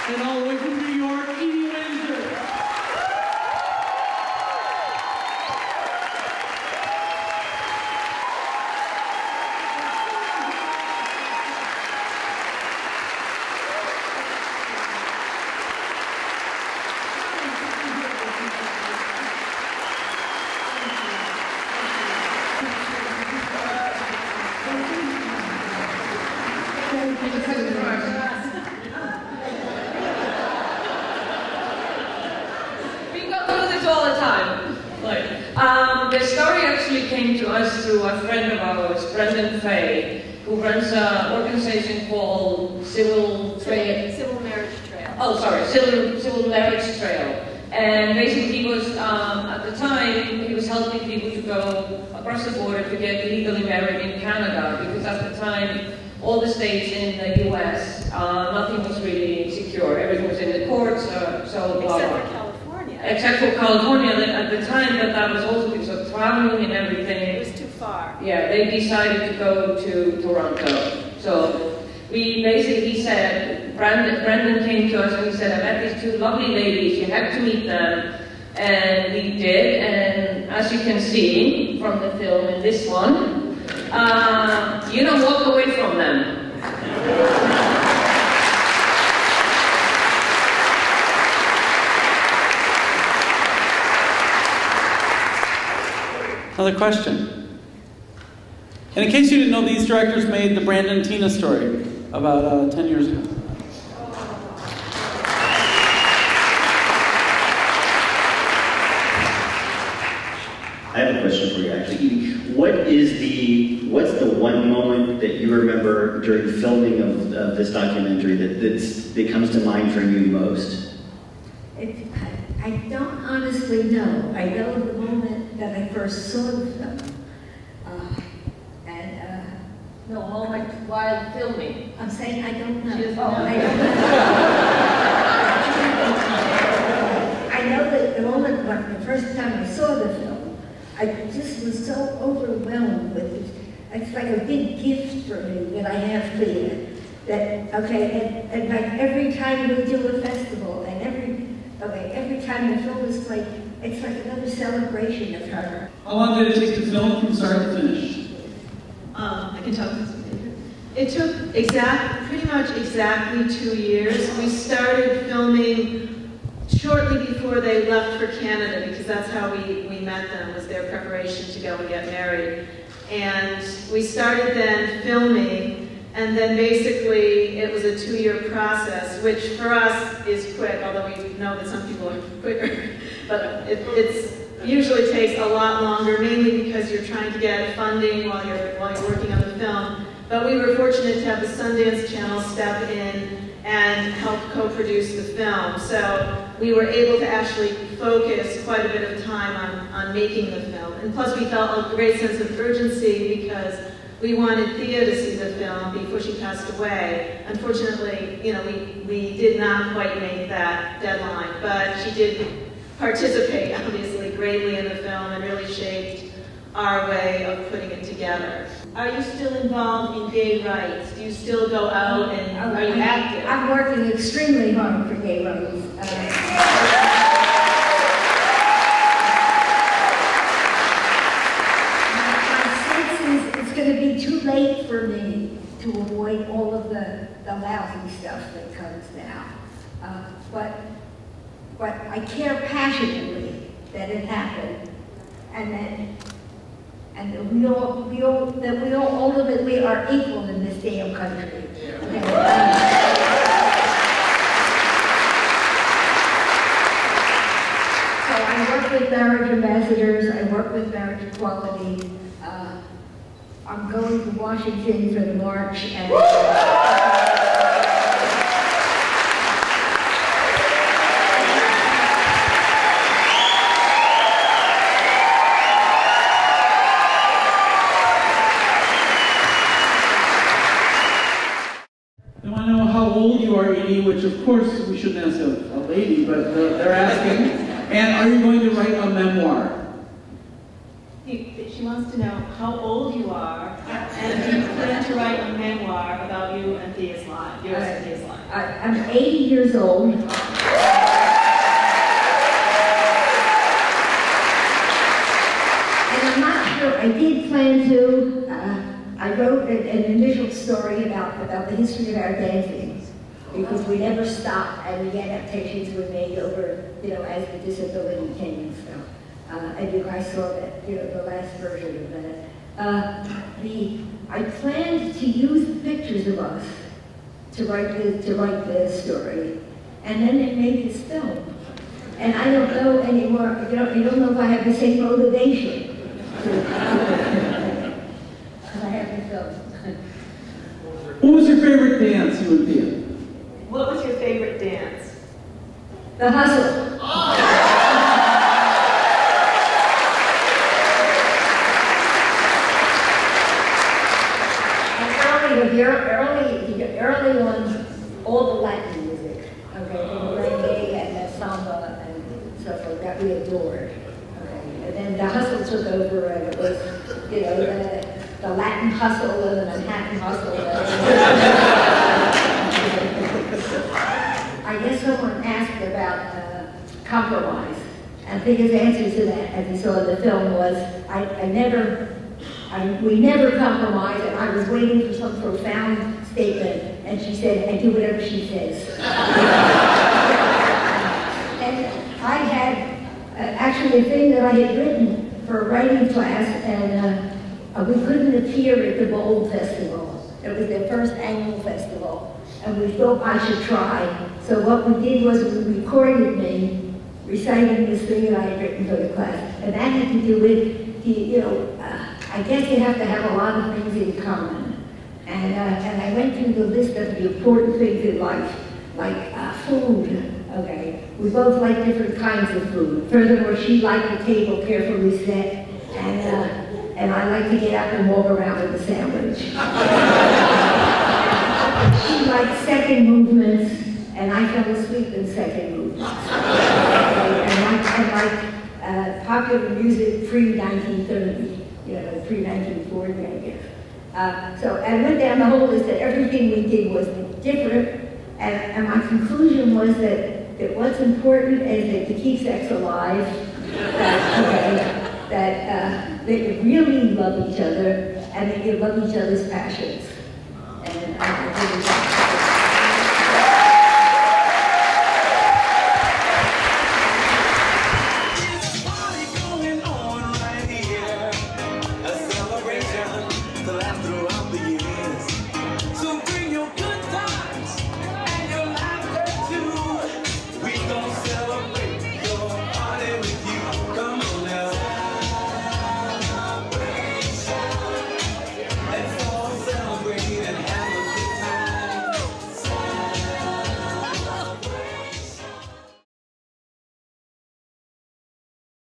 And all the way from New York, Edie Windsor. The story actually came to us through a friend of ours, who runs an organization called Civil Marriage Trail. Oh, sorry, Civil Marriage Trail. And basically, he was at the time he was helping people to go across the border to get legally married in Canada, because at the time all the states in the U.S. Nothing was really secure. Everything was in the courts, so blah blah. Except for California at the time, but that was also because of traveling and everything. It was too far. Yeah, they decided to go to Toronto. So he said, Brandon came to us and he said, I met these two lovely ladies, you have to meet them. And we did, and as you can see from the film in this one, you don't walk away from them. Another question. And in case you didn't know, these directors made the Brandon Tina story about 10 years ago. I have a question for you, actually. What's the one moment that you remember during filming of this documentary that comes to mind for you most? I don't honestly know. I know the moment that I first saw the film. No, moment while filming. I'm saying I don't know. She doesn't know. I don't know. I know that the moment, the first time I saw the film, I just was so overwhelmed with it. It's like a big gift for me that I have Thea. That, okay, and like every time we do a festival, and every time the film is played, it's like another celebration of her. How long did it take to film from start to finish? I can tell this. It took pretty much exactly 2 years. We started filming shortly before they left for Canada, because that's how we met them, was their preparation to go and get married. And we started then filming, and then basically it was a 2-year process, which for us is quick, although we know that some people are quicker. But it usually takes a lot longer, mainly because you're trying to get funding while you're working on the film. But we were fortunate to have the Sundance Channel step in and help co-produce the film. So we were able to actually focus quite a bit of time on making the film. And plus we felt a great sense of urgency because we wanted Thea to see the film before she passed away. Unfortunately, we did not quite make that deadline, but she did participate, obviously, greatly in the film and really shaped our way of putting it together. Are you still involved in gay rights? Do you still go out and are you active? I'm working extremely hard for gay rights. My sense is it's going to be too late for me to avoid all of the lousy stuff that comes now. But I care passionately that it happened, and that we all ultimately are equal in this damn country. Okay. So I work with marriage ambassadors. I work with marriage equality. I'm going to Washington for the march and. How old you are, Edie, which of course we shouldn't ask a lady, but they're asking. And are you going to write a memoir? She wants to know how old you are, and do you plan to write a memoir about you and Thea's life, yours and Thea's life? I'm 80 years old. And I'm not sure, I did plan to. I wrote an initial story about the history of our dancing, because we never stopped, and the adaptations were made over, as the disability came. So, and you guys saw that, the last version of that. I planned to use the pictures of us to write the story, and then it made this film. And I don't know anymore. I don't know if I have the same motivation. I have the film. What was your favorite dance, you and Thea? What was your favorite dance? The hustle. Early on, all the Latin music, okay, the reggae and the samba and stuff like that we adored, okay, and then the hustle took over, and it was, the Latin hustle and the Manhattan hustle. I guess someone asked about compromise, and Thea's answer to that, as you saw in the film, was, we never compromised, and I was waiting for some profound statement, and she said, I do whatever she says. And I had actually a thing that I had written for a writing class, and we couldn't appear at the Bowl Festival. It was their first annual festival, and we thought I should try. So what we did was we recorded me reciting this thing that I had written for the class, and that had to do with, I guess you have to have a lot of things in common. And I went through the list of the important things in life, like food, okay? We both like different kinds of food. Furthermore, she liked the table carefully set, and I like to get up and walk around with a sandwich. She liked second movements, and I fell asleep in second movements. And like popular music pre-1930, pre-1940, I guess. So I went down the whole list that everything we did was different, and my conclusion was that what's important is that to keep sex alive, that you really love each other, and that you love each other's passions. And I think